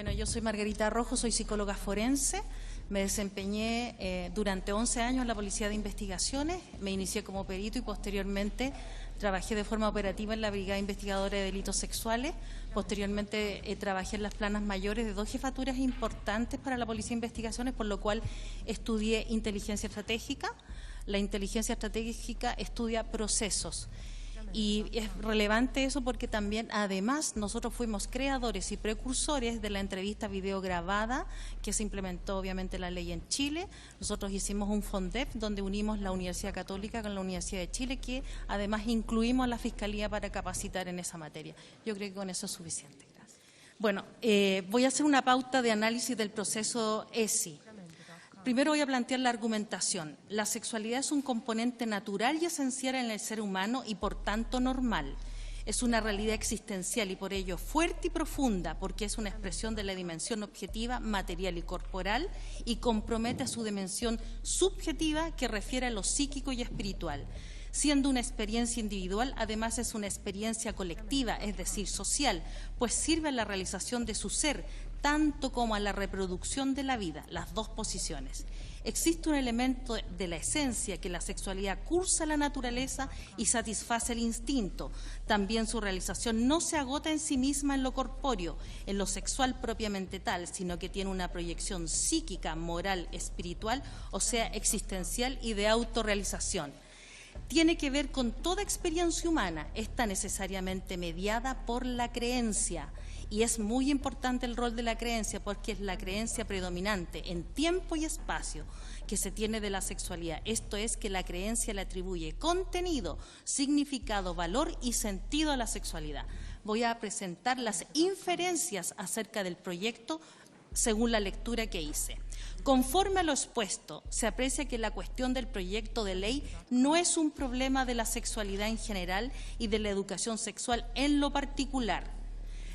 Bueno, yo soy Margarita Rojo, soy psicóloga forense. Me desempeñé durante 11 años en la Policía de Investigaciones. Me inicié como perito y posteriormente trabajé de forma operativa en la Brigada Investigadora de Delitos Sexuales. Posteriormente trabajé en las planas mayores de 2 jefaturas importantes para la Policía de Investigaciones, por lo cual estudié inteligencia estratégica. La inteligencia estratégica estudia procesos. Y es relevante eso porque también, además, nosotros fuimos creadores y precursores de la entrevista videograbada que se implementó obviamente la ley en Chile. Nosotros hicimos un FONDEP donde unimos la Universidad Católica con la Universidad de Chile, que además incluimos a la Fiscalía para capacitar en esa materia. Yo creo que con eso es suficiente. Gracias. Bueno, voy a hacer una pauta de análisis del proceso ESI. Primero voy a plantear la argumentación. La sexualidad es un componente natural y esencial en el ser humano y por tanto normal. Es una realidad existencial y por ello fuerte y profunda, porque es una expresión de la dimensión objetiva, material y corporal y compromete a su dimensión subjetiva que refiere a lo psíquico y espiritual. Siendo una experiencia individual, además es una experiencia colectiva, es decir, social, pues sirve a la realización de su ser, tanto como a la reproducción de la vida, las dos posiciones. Existe un elemento de la esencia que la sexualidad cursa la naturaleza y satisface el instinto. También su realización no se agota en sí misma en lo corpóreo, en lo sexual propiamente tal, sino que tiene una proyección psíquica, moral, espiritual, o sea, existencial y de autorrealización. Tiene que ver con toda experiencia humana, está necesariamente mediada por la creencia. Y es muy importante el rol de la creencia porque es la creencia predominante en tiempo y espacio que se tiene de la sexualidad. Esto es que la creencia le atribuye contenido, significado, valor y sentido a la sexualidad. Voy a presentar las inferencias acerca del proyecto según la lectura que hice. Conforme a lo expuesto, se aprecia que la cuestión del proyecto de ley no es un problema de la sexualidad en general y de la educación sexual en lo particular.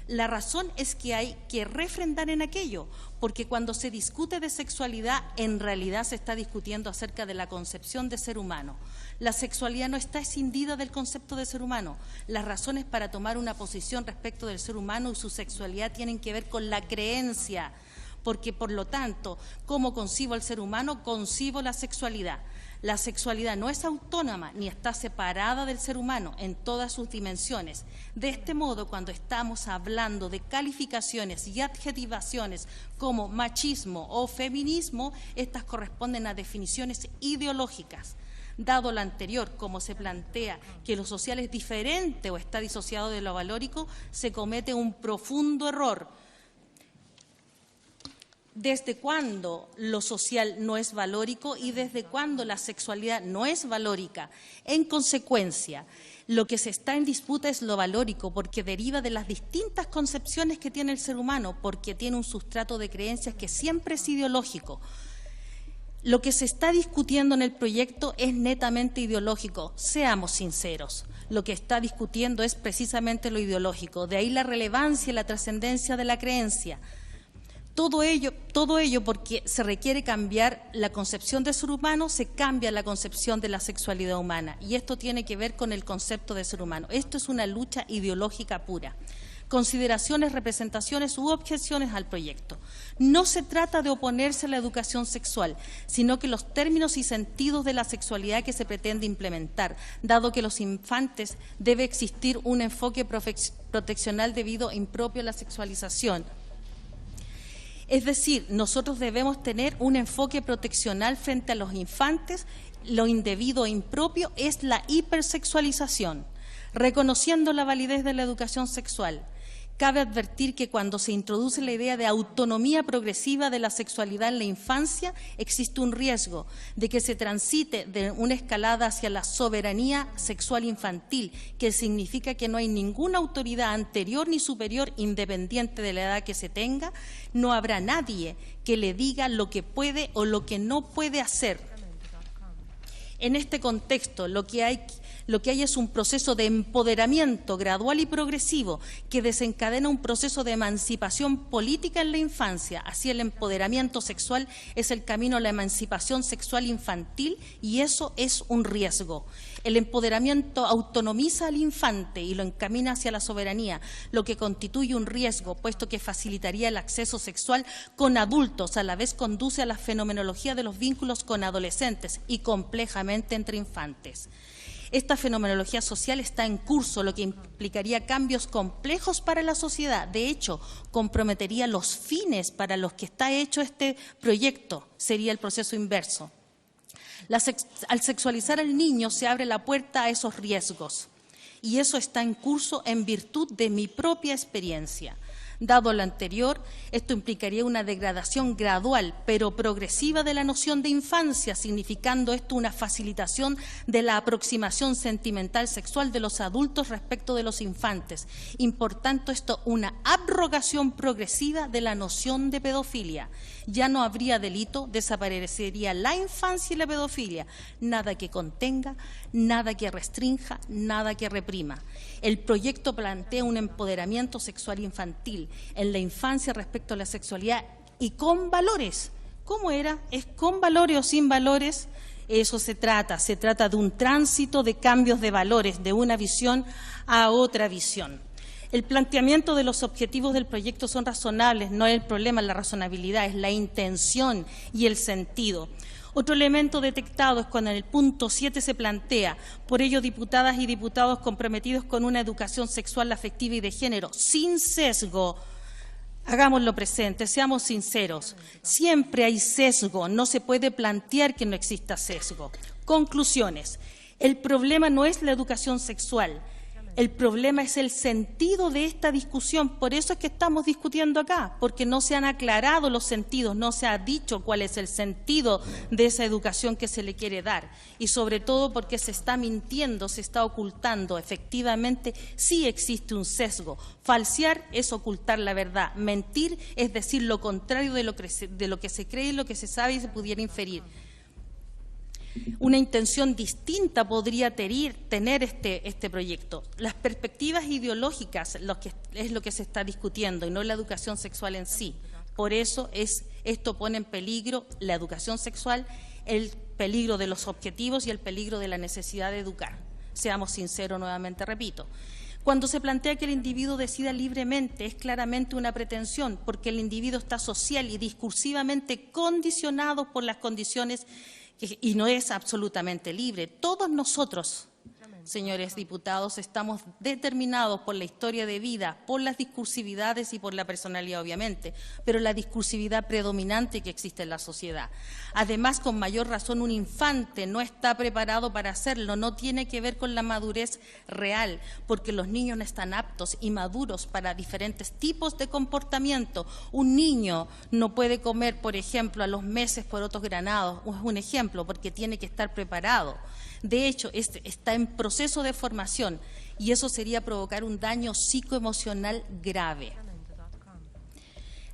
La razón es que hay que refrendar en aquello, porque cuando se discute de sexualidad, en realidad se está discutiendo acerca de la concepción de ser humano. La sexualidad no está escindida del concepto de ser humano. Las razones para tomar una posición respecto del ser humano y su sexualidad tienen que ver con la creencia, porque por lo tanto, como concibo al ser humano, concibo la sexualidad. La sexualidad no es autónoma ni está separada del ser humano en todas sus dimensiones. De este modo, cuando estamos hablando de calificaciones y adjetivaciones como machismo o feminismo, estas corresponden a definiciones ideológicas. Dado lo anterior, como se plantea que lo social es diferente o está disociado de lo valórico, se comete un profundo error. ¿Desde cuándo lo social no es valórico y desde cuándo la sexualidad no es valórica? En consecuencia, lo que se está en disputa es lo valórico porque deriva de las distintas concepciones que tiene el ser humano, porque tiene un sustrato de creencias que siempre es ideológico. Lo que se está discutiendo en el proyecto es netamente ideológico, seamos sinceros. Lo que está discutiendo es precisamente lo ideológico, de ahí la relevancia y la trascendencia de la creencia. Todo ello porque se requiere cambiar la concepción del ser humano, se cambia la concepción de la sexualidad humana y esto tiene que ver con el concepto de ser humano. Esto es una lucha ideológica pura. Consideraciones, representaciones u objeciones al proyecto. No se trata de oponerse a la educación sexual, sino que los términos y sentidos de la sexualidad que se pretende implementar, dado que los infantes debe existir un enfoque proteccional debido impropio a la sexualización. Es decir, nosotros debemos tener un enfoque proteccional frente a los infantes. Lo indebido e impropio es la hipersexualización, reconociendo la validez de la educación sexual. Cabe advertir que cuando se introduce la idea de autonomía progresiva de la sexualidad en la infancia, existe un riesgo de que se transite de una escalada hacia la soberanía sexual infantil, que significa que no hay ninguna autoridad anterior ni superior, independiente de la edad que se tenga. No habrá nadie que le diga lo que puede o lo que no puede hacer. En este contexto, lo que hay es un proceso de empoderamiento gradual y progresivo que desencadena un proceso de emancipación política en la infancia. Así, el empoderamiento sexual es el camino a la emancipación sexual infantil y eso es un riesgo. El empoderamiento autonomiza al infante y lo encamina hacia la soberanía, lo que constituye un riesgo, puesto que facilitaría el acceso sexual con adultos, a la vez conduce a la fenomenología de los vínculos con adolescentes y complejamente entre infantes. Esta fenomenología social está en curso, lo que implicaría cambios complejos para la sociedad. De hecho, comprometería los fines para los que está hecho este proyecto. Sería el proceso inverso. Al sexualizar al niño se abre la puerta a esos riesgos. Y eso está en curso en virtud de mi propia experiencia. Dado lo anterior, esto implicaría una degradación gradual pero progresiva de la noción de infancia, significando esto una facilitación de la aproximación sentimental sexual de los adultos respecto de los infantes. Importando esto una abrogación progresiva de la noción de pedofilia. Ya no habría delito, desaparecería la infancia y la pedofilia. Nada que contenga, nada que restrinja, nada que reprima. El proyecto plantea un empoderamiento sexual infantil en la infancia respecto a la sexualidad y con valores. ¿Cómo era? ¿Es con valores o sin valores? Eso se trata de un tránsito de cambios de valores, de una visión a otra visión. El planteamiento de los objetivos del proyecto son razonables, no es el problema la razonabilidad, es la intención y el sentido. Otro elemento detectado es cuando en el punto 7 se plantea, por ello, diputadas y diputados comprometidos con una educación sexual, afectiva y de género, sin sesgo. Hagámoslo presente, seamos sinceros. Siempre hay sesgo, no se puede plantear que no exista sesgo. Conclusiones. El problema no es la educación sexual. El problema es el sentido de esta discusión, por eso es que estamos discutiendo acá, porque no se han aclarado los sentidos, no se ha dicho cuál es el sentido de esa educación que se le quiere dar y sobre todo porque se está mintiendo, se está ocultando. Efectivamente, sí existe un sesgo. Falsear es ocultar la verdad, mentir es decir lo contrario de lo que se cree y lo que se sabe y se pudiera inferir. Una intención distinta podría tener este proyecto. Las perspectivas ideológicas es lo que se está discutiendo y no la educación sexual en sí. Por eso esto pone en peligro la educación sexual, el peligro de los objetivos y el peligro de la necesidad de educar. Seamos sinceros, nuevamente repito. Cuando se plantea que el individuo decida libremente, es claramente una pretensión, porque el individuo está social y discursivamente condicionado por las condiciones y no es absolutamente libre. Todos nosotros, señores diputados, estamos determinados por la historia de vida, por las discursividades y por la personalidad, obviamente, pero la discursividad predominante que existe en la sociedad. Además, con mayor razón, un infante no está preparado para hacerlo, no tiene que ver con la madurez real, porque los niños no están aptos y maduros para diferentes tipos de comportamiento. Un niño no puede comer, por ejemplo, a los meses porotos granados, es un ejemplo, porque tiene que estar preparado. De hecho, está en proceso de formación y eso sería provocar un daño psicoemocional grave.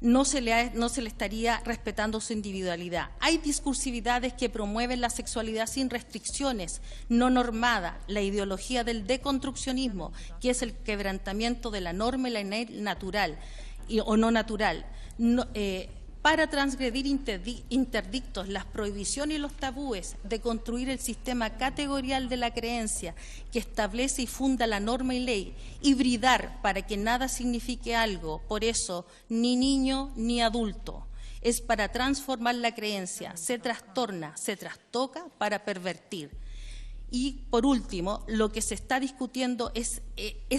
No se le estaría respetando su individualidad. Hay discursividades que promueven la sexualidad sin restricciones, no normada, la ideología del deconstruccionismo, que es el quebrantamiento de la norma y la natural o no natural. Para transgredir interdictos, las prohibiciones y los tabúes, de construir el sistema categorial de la creencia que establece y funda la norma y ley, hibridar para que nada signifique algo, por eso ni niño ni adulto. Es para transformar la creencia, se trastorna, se trastoca para pervertir. Y, por último, lo que se está discutiendo es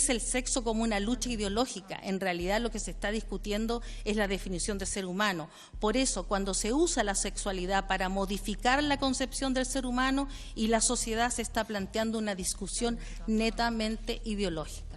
el sexo como una lucha ideológica. En realidad, lo que se está discutiendo es la definición de ser humano. Por eso, cuando se usa la sexualidad para modificar la concepción del ser humano y la sociedad, se está planteando una discusión netamente ideológica.